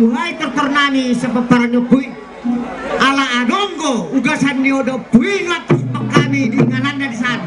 mulai terternani sebab para nyebui ala adonggo ugasan niodo bui ngatus pekami di ngananda di sana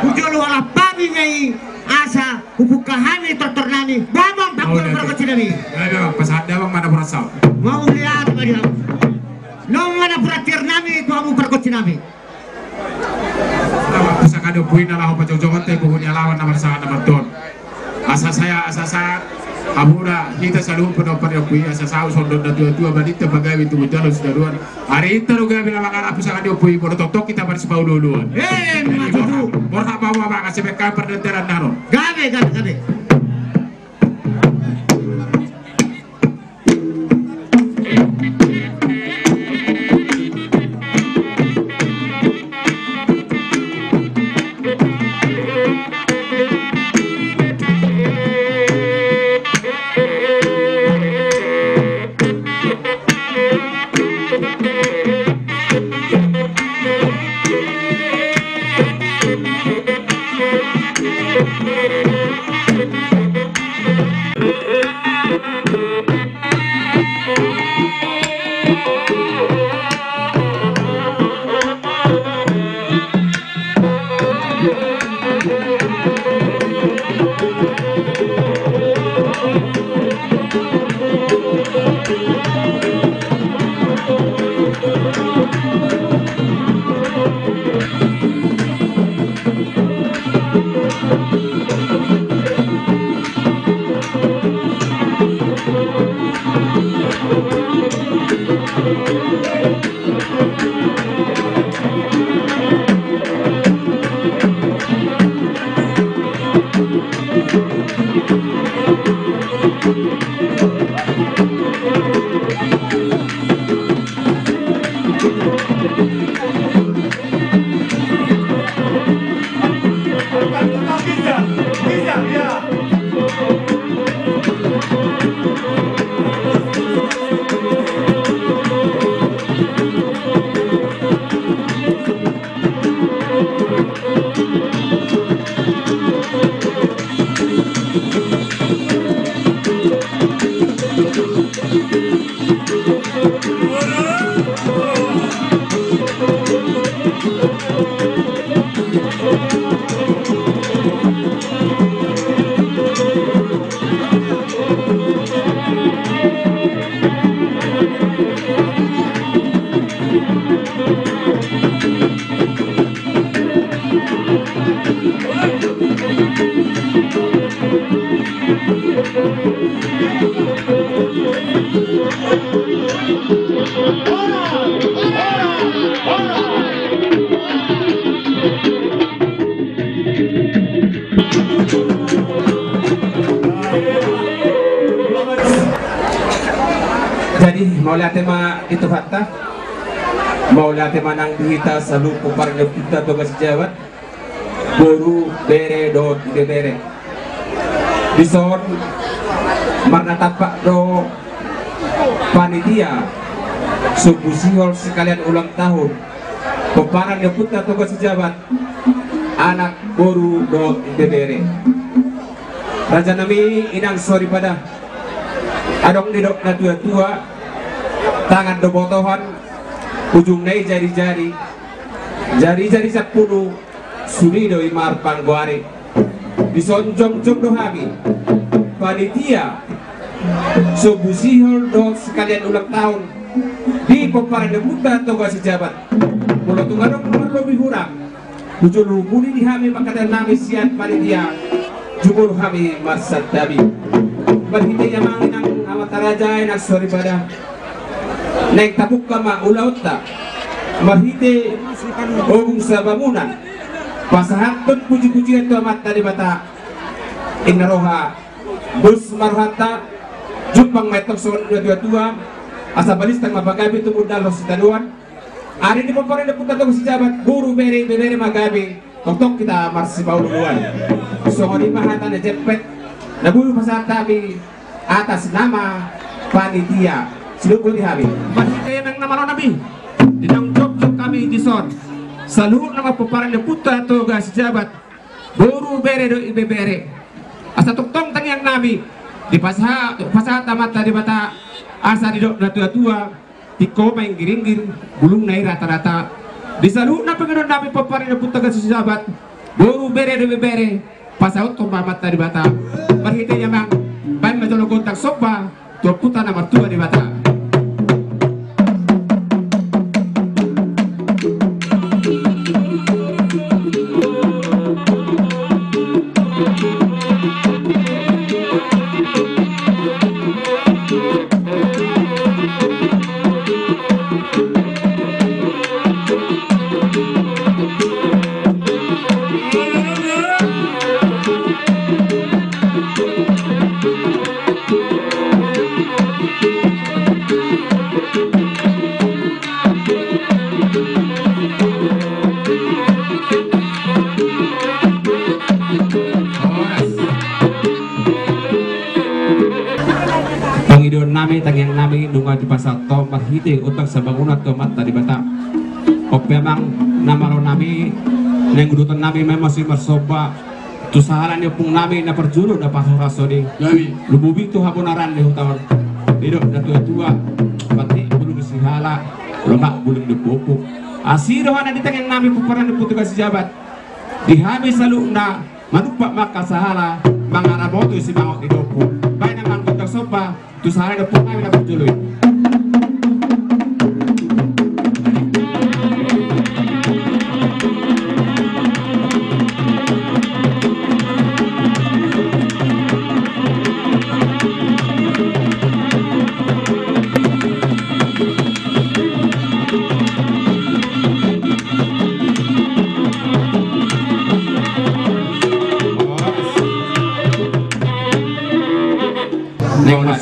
ujolo ala pami ngai asa hubukahani terternani babang bakul berkecinami ayo pasada bang mana perasau mau lihat bagi aku nong mana peratir nami kamu berkecinami nama pusaka do bui nalah pajong-jongan teh bukunya lawan nomor sangat nomor don asa saya Amura kita selalu penuh pada bui asa saus sondon dan dua balita bagai itu berjalan sudah dua hari itu juga bila makan apa sangat bui bodoh tok kita baris bau duluan maju borha bawa bang kasih mereka perdenteran naro gabe jadi mau lihat tema itu fakta mau lihat tema nang kita selalu kuparnya kita tugas jawat boru bere dot bere bison marna tapak do panitia subuh siol sekalian ulang tahun peparan yang putra tugas jabat anak boru dot bere raja nami inang sorry pada adong didok na tua-tua tangan do botohan ujung nai jari-jari 10 suni do imar pangguari disonjong do hami panitia subusihol do sekalian ulang tahun di peparan debuta toga sejabat mulo tungadong lebih hurang ujul hubuni di hami pakatan nami siat panitia jumur hami marsad dabi berhiti yamang inang amataraja inak sorry pada naik tabuk kama ulaut tak berhiti obung sabamunan pasahatun puji-pujian tuamat dari bata inaroha bus marhata jupang metok soal dua asa balistang mapagabi tumudal lo sitaduan hari ini peperin deput atau sejabat guru beri magabi tok kita marsi bauluan soal mahatan na jepet nabulu pasatabi atas nama panitia silupul dihabi panitia yang nama lo nabi dinang job kami di son seluruh nama peperin deput atau sejabat guru beri do ibe beri asa tok tang yang nabi di pasah tamat tadi bata asa di dok tua di koma yang giring bulung naik rata-rata di seluruh na pengen nabi peparin deput atau sejabat guru beri do ibe beri pasah tok tamat tadi bata berhita yang baik majolo kontak sopa tua puta nomor 2 di bata. Nami tangyang nami nunga di pasal to marhite utang sa bangunat to mat tadi bata o memang namaro nami neng gudutan nami memang si marsoba tu saharan yo pung nami na perjuru na pahuraso di lumubi tu habonaran di hutawan hidup na tua pati bulung sihala lemak bulung di pupuk asiro hana di tangyang nami puparan di putugas jabat di habis salu na manupak maka sahala mangaraboto si bangok di dopo baik namang kontak sopa tu sahara ada pungai dapat jului.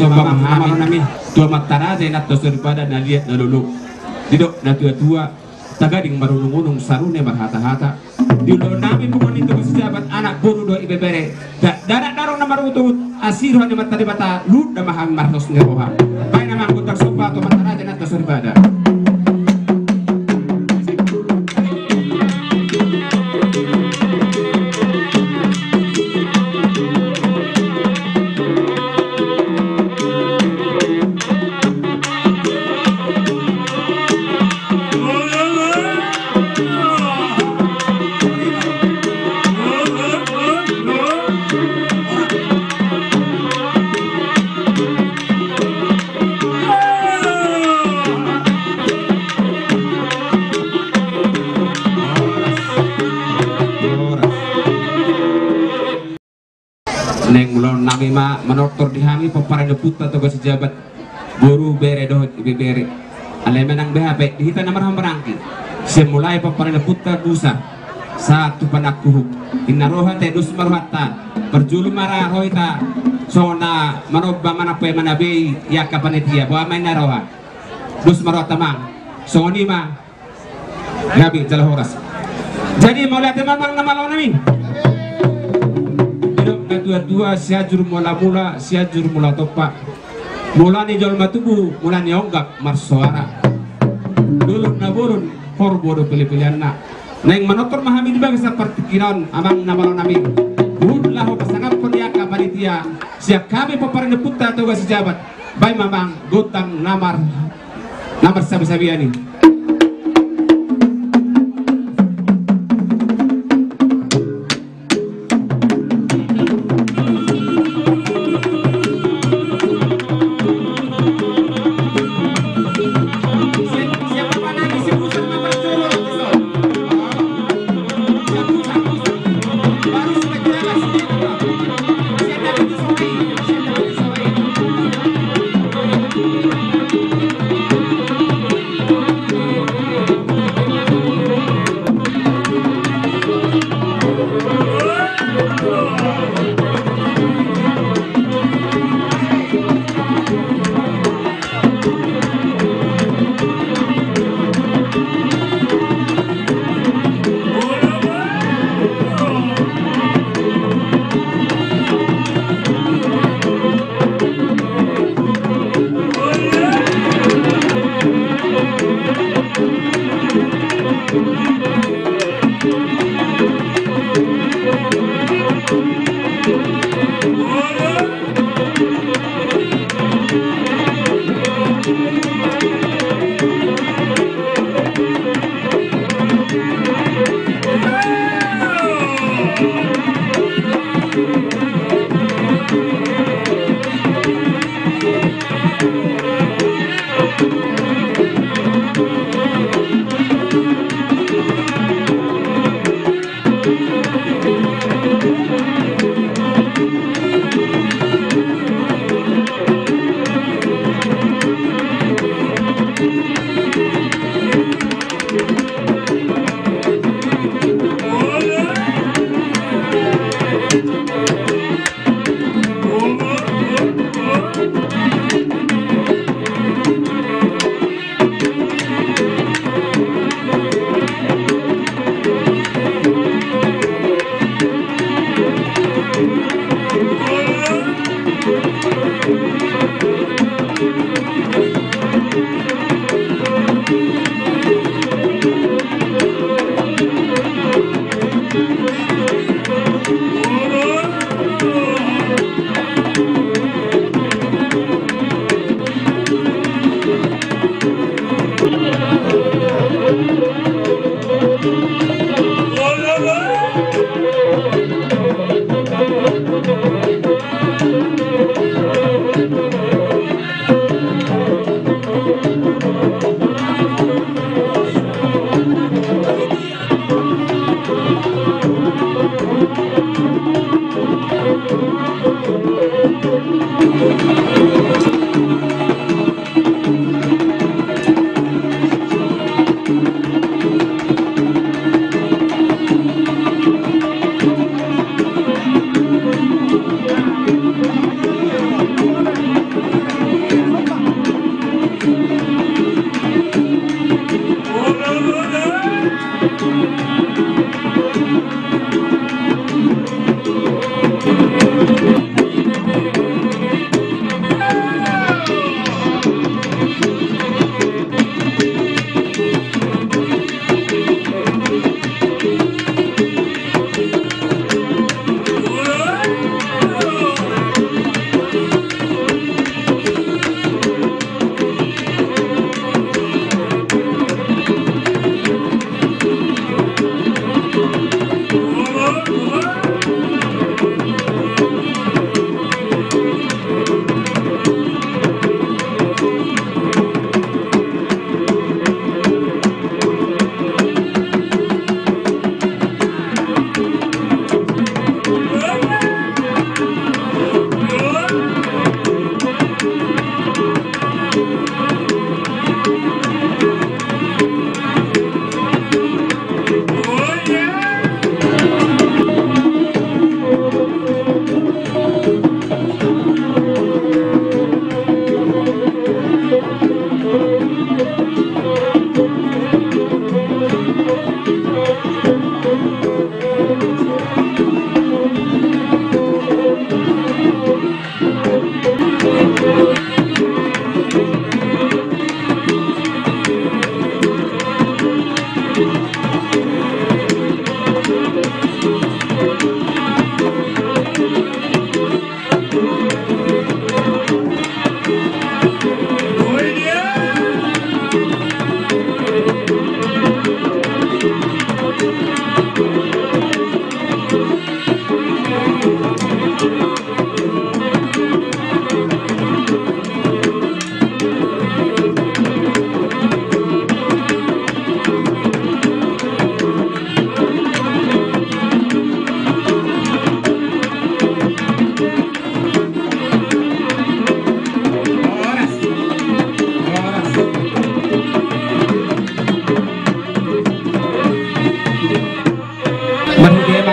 Soba mengamar nami tua matara de nat dos daripada na lihat na lulu didok na tua tagading marunung-unung sarune marhata-hata di lo nami bukan itu sejabat anak buru do ibebere darat darong na marutut asiro ni matari bata lud na mahang marnos ngeroha baik na mangkutak soba tua matara de nat dos daripada menotor dihami peparan deput atau sejabat guru bere doh ibe bere alai menang BHP dihita nomor hambarangki semulai peparan deput busa satu panakuhuk inaroha te dus marhata perjulu marah hoita sona manoba manape manabe ya kapanitia bawa main naroha dus marhata mang soni ma gabi horas jadi mau lihat memang nama lawan nami dua siajur mula siajur mula topa mula ni jol matubu mula ni onggak marsoara dulun naburun korbodo pilih-pilihan na neng manotor mahami di bangsa pertikiran amang nama nami budlah ho pasangap peniaka panitia siap kami peparan deputa atau sejabat bay mamang gotang namar sabi-sabiani.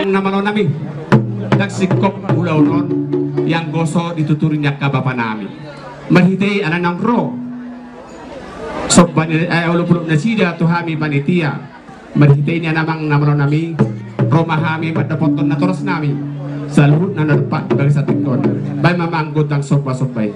Namalon nami nagsikop ulaw non yang goso dituturinya ka bapa nami mahitay anan ng ro sob ulupulop na sida to hami panitia mahitay niya namang namalon nami romahami madapoton na toros nami sa luhut na narpa bagi sa tikon bay mamanggot ang sopa-sopay.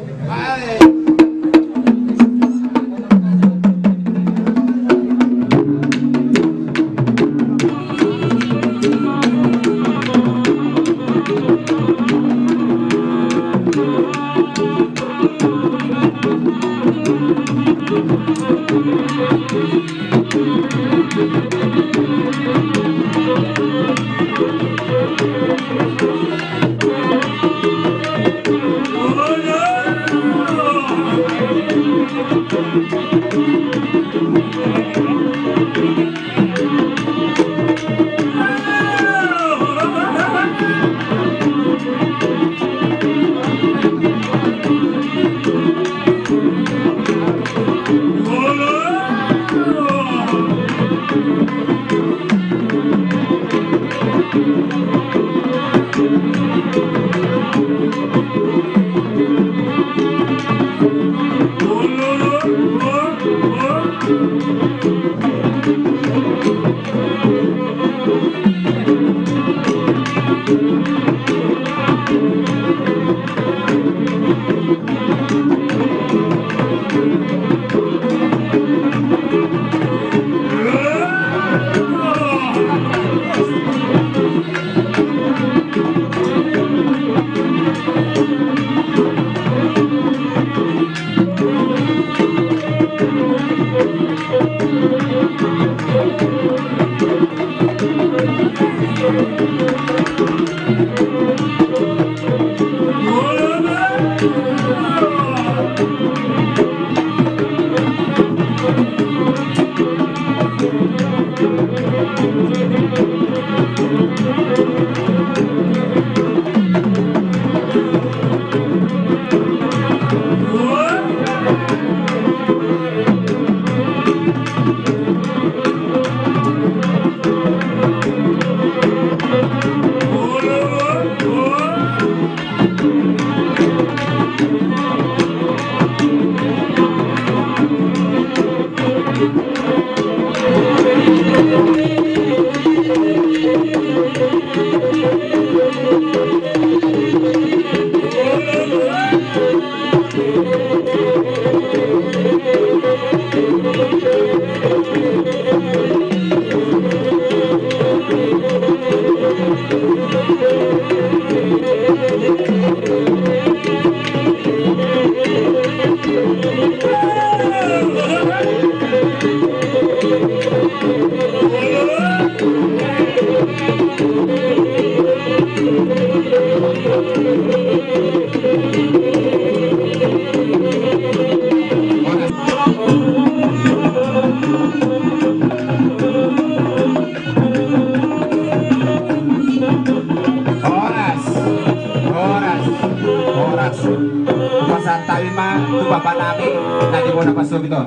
Paras. Kupasan tayo ma, tu bapak namin, nanti mo na paso ito.